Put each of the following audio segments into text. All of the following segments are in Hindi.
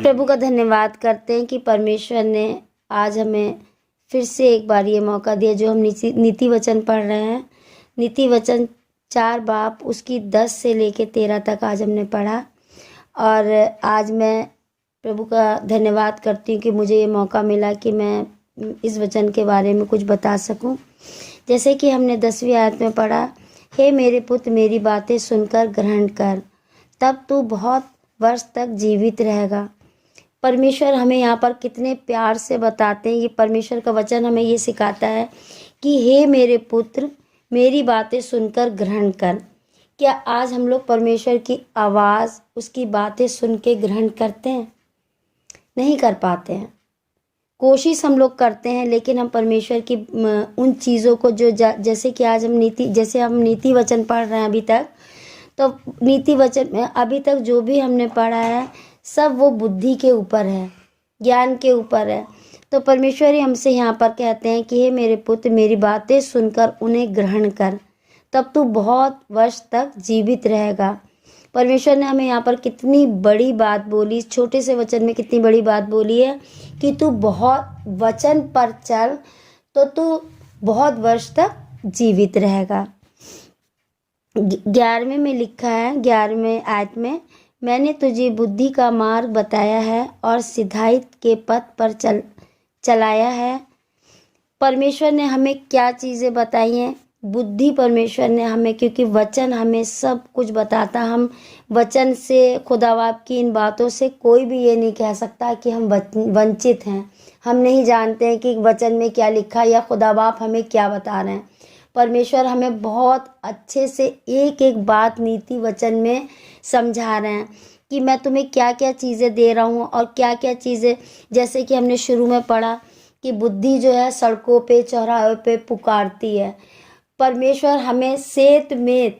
प्रभु का धन्यवाद करते हैं कि परमेश्वर ने आज हमें फिर से एक बार ये मौका दिया, जो हम नीति वचन पढ़ रहे हैं। नीति वचन 4 बाब उसकी 10 से लेके 13 तक आज हमने पढ़ा। और आज मैं प्रभु का धन्यवाद करती हूँ कि मुझे ये मौका मिला कि मैं इस वचन के बारे में कुछ बता सकूं। जैसे कि हमने 10वीं आयत में पढ़ा, हे मेरे पुत्र मेरी बातें सुनकर ग्रहण कर, तब तू बहुत वर्ष तक जीवित रहेगा। परमेश्वर हमें यहाँ पर कितने प्यार से बताते हैं। ये परमेश्वर का वचन हमें ये सिखाता है कि हे मेरे पुत्र मेरी बातें सुनकर ग्रहण कर। क्या आज हम लोग परमेश्वर की आवाज़, उसकी बातें सुन के ग्रहण करते हैं? नहीं कर पाते हैं। कोशिश हम लोग करते हैं, लेकिन हम परमेश्वर की उन चीज़ों को जो जैसे कि आज हम नीति वचन पढ़ रहे हैं अभी तक, तो नीति वचन में अभी तक जो भी हमने पढ़ा है सब वो बुद्धि के ऊपर है, ज्ञान के ऊपर है। तो परमेश्वर ही हमसे यहाँ पर कहते हैं कि हे मेरे पुत्र मेरी बातें सुनकर उन्हें ग्रहण कर, तब तू बहुत वर्ष तक जीवित रहेगा। परमेश्वर ने हमें यहाँ पर कितनी बड़ी बात बोली, इस छोटे से वचन में कितनी बड़ी बात बोली है कि तू बहुत वचन पर चल तो तू बहुत वर्ष तक जीवित रहेगा। 11वें में लिखा है, 11वें आयत में, मैंने तुझे बुद्धि का मार्ग बताया है और सिधाई के पथ पर चलाया है। परमेश्वर ने हमें क्या चीज़ें बताई हैं? बुद्धि परमेश्वर ने हमें, क्योंकि वचन हमें सब कुछ बताता। हम वचन से, खुदा बाप की इन बातों से कोई भी ये नहीं कह सकता कि हम वंचित हैं। हम नहीं जानते हैं कि वचन में क्या लिखा है या खुदा बाप हमें क्या बता रहे हैं। परमेश्वर हमें बहुत अच्छे से एक एक बात नीति वचन में समझा रहे हैं कि मैं तुम्हें क्या क्या चीज़ें दे रहा हूँ और क्या क्या चीज़ें। जैसे कि हमने शुरू में पढ़ा कि बुद्धि जो है सड़कों पे, चौराहों पे पुकारती है। परमेश्वर हमें सेत में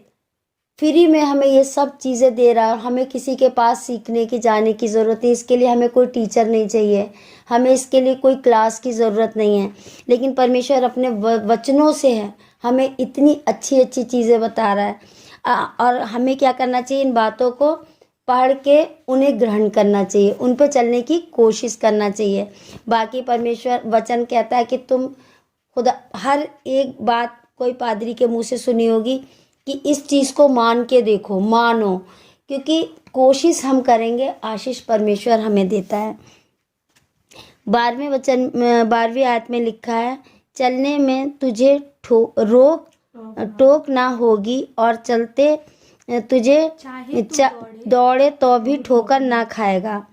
फ्री में हमें ये सब चीज़ें दे रहा है। हमें किसी के पास सीखने की, जाने की ज़रूरत नहीं। इसके लिए हमें कोई टीचर नहीं चाहिए, हमें इसके लिए कोई क्लास की ज़रूरत नहीं है। लेकिन परमेश्वर अपने वचनों से है हमें इतनी अच्छी अच्छी चीज़ें बता रहा है। और हमें क्या करना चाहिए? इन बातों को पढ़ के उन्हें ग्रहण करना चाहिए, उन पर चलने की कोशिश करना चाहिए। बाकी परमेश्वर वचन कहता है कि तुम खुदा, हर एक बात कोई पादरी के मुंह से सुनी होगी कि इस चीज़ को मान के देखो, मानो, क्योंकि कोशिश हम करेंगे, आशीष परमेश्वर हमें देता है। 12वीं आयत में लिखा है, चलने में तुझे रोक टोक ना होगी और चलते तुझे दौड़े तो भी ठोकर ना खाएगा।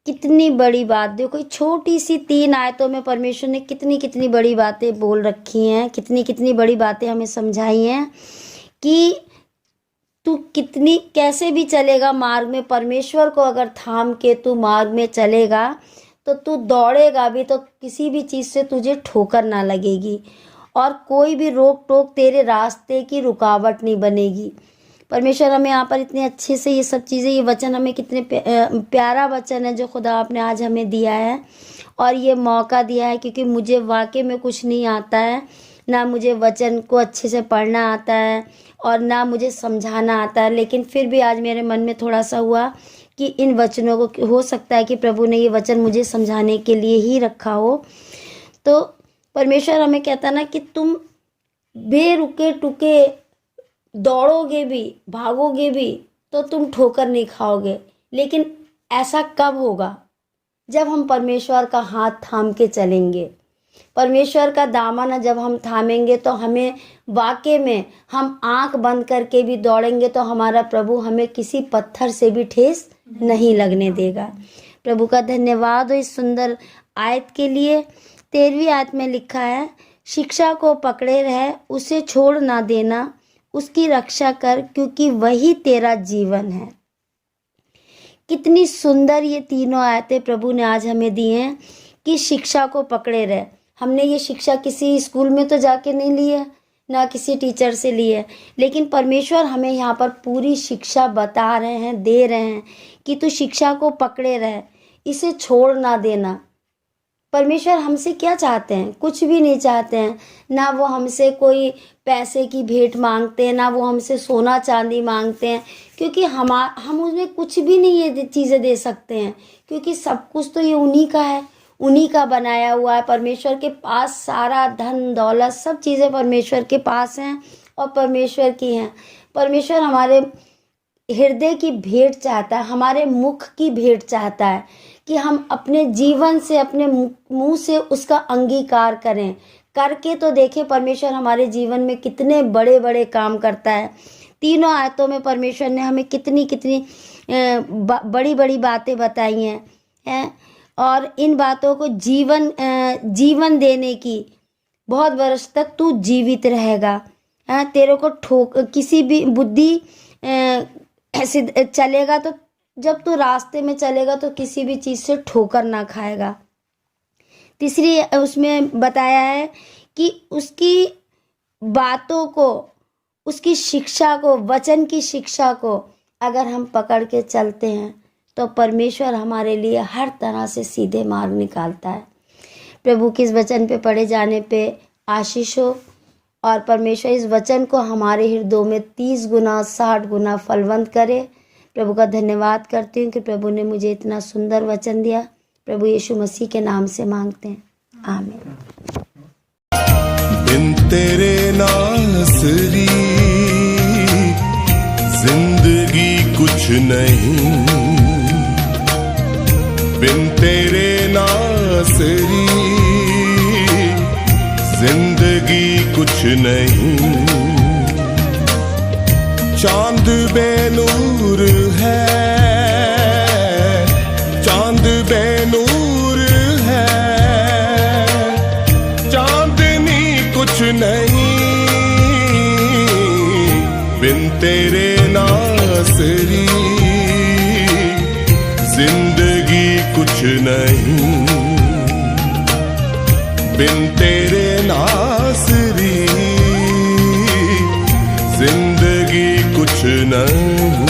कितनी बड़ी बात! देखो, छोटी सी 3 आयतों में परमेश्वर ने कितनी कितनी बड़ी बातें बोल रखी हैं, कितनी कितनी बड़ी बातें हमें समझाई हैं कि तू कैसे भी चलेगा मार्ग में। परमेश्वर को अगर थाम के तू मार्ग में चलेगा तो तू दौड़ेगा भी तो किसी भी चीज़ से तुझे ठोकर ना लगेगी और कोई भी रोक टोक तेरे रास्ते की रुकावट नहीं बनेगी। परमेश्वर हमें यहाँ पर इतने अच्छे से ये सब चीज़ें, ये वचन हमें कितने प्यारा वचन है जो खुदा आपने आज हमें दिया है और ये मौका दिया है। क्योंकि मुझे वाकई में कुछ नहीं आता है, ना मुझे वचन को अच्छे से पढ़ना आता है और ना मुझे समझाना आता है। लेकिन फिर भी आज मेरे मन में थोड़ा सा हुआ कि इन वचनों को, हो सकता है कि प्रभु ने ये वचन मुझे समझाने के लिए ही रखा हो। तो परमेश्वर हमें कहता ना कि तुम बेरुके टुके दौड़ोगे भी, भागोगे भी तो तुम ठोकर नहीं खाओगे। लेकिन ऐसा कब होगा? जब हम परमेश्वर का हाथ थाम के चलेंगे, परमेश्वर का दामन जब हम थामेंगे तो हमें वाकई में, हम आंख बंद करके भी दौड़ेंगे तो हमारा प्रभु हमें किसी पत्थर से भी ठेस नहीं लगने देगा। प्रभु का धन्यवाद हो इस सुंदर आयत के लिए। 13वीं आयत में लिखा है, शिक्षा को पकड़े रह, उसे छोड़ ना देना, उसकी रक्षा कर, क्योंकि वही तेरा जीवन है। कितनी सुंदर ये तीनों आयतें प्रभु ने आज हमें दी हैं कि शिक्षा को पकड़े रहे। हमने ये शिक्षा किसी स्कूल में तो जाके नहीं ली है, ना किसी टीचर से ली है, लेकिन परमेश्वर हमें यहाँ पर पूरी शिक्षा बता रहे हैं, दे रहे हैं कि तू शिक्षा को पकड़े रहे, इसे छोड़ ना देना। परमेश्वर हमसे क्या चाहते हैं? कुछ भी नहीं चाहते हैं। ना वो हमसे कोई पैसे की भेंट मांगते हैं, ना वो हमसे सोना चांदी मांगते हैं, क्योंकि हम उसमें कुछ भी नहीं ये चीज़ें दे सकते हैं, क्योंकि सब कुछ तो ये उन्हीं का है, उन्हीं का बनाया हुआ है। परमेश्वर के पास सारा धन दौलत सब चीज़ें परमेश्वर के पास हैं और परमेश्वर की हैं। परमेश्वर हमारे हृदय की भेंट चाहता है, हमारे मुख की भेंट चाहता है कि हम अपने जीवन से, अपने मुंह से उसका अंगीकार करें। करके तो देखें परमेश्वर हमारे जीवन में कितने बड़े बड़े काम करता है। तीनों आयतों में परमेश्वर ने हमें कितनी कितनी बड़ी बड़ी बातें बताई हैं और इन बातों को जीवन देने की, बहुत वर्ष तक तू जीवित रहेगा। तेरे को किसी भी बुद्धि ऐसे चलेगा, तो जब तू रास्ते में चलेगा तो किसी भी चीज़ से ठोकर ना खाएगा। तीसरी उसमें बताया है कि उसकी बातों को, उसकी शिक्षा को, वचन की शिक्षा को अगर हम पकड़ के चलते हैं तो परमेश्वर हमारे लिए हर तरह से सीधे मार्ग निकालता है। प्रभु के इस वचन पे पढ़े जाने पे आशीष हो और परमेश्वर इस वचन को हमारे हृदयों में 30 गुना 60 गुना फलवंत करे। प्रभु का धन्यवाद करती हूँ कि प्रभु ने मुझे इतना सुंदर वचन दिया। प्रभु यीशु मसीह के नाम से मांगते हैं, आमीन। बिन तेरे नासरी जिंदगी कुछ नहीं, बिन तेरे नासरी जिंदगी कुछ नहीं। चांद बेनूर है, चांद बेनूर है, चांदनी कुछ नहीं, बिन तेरे नासरी जिंदगी कुछ नहीं, बिन तेरे नासरी जिंदगी कुछ नहीं।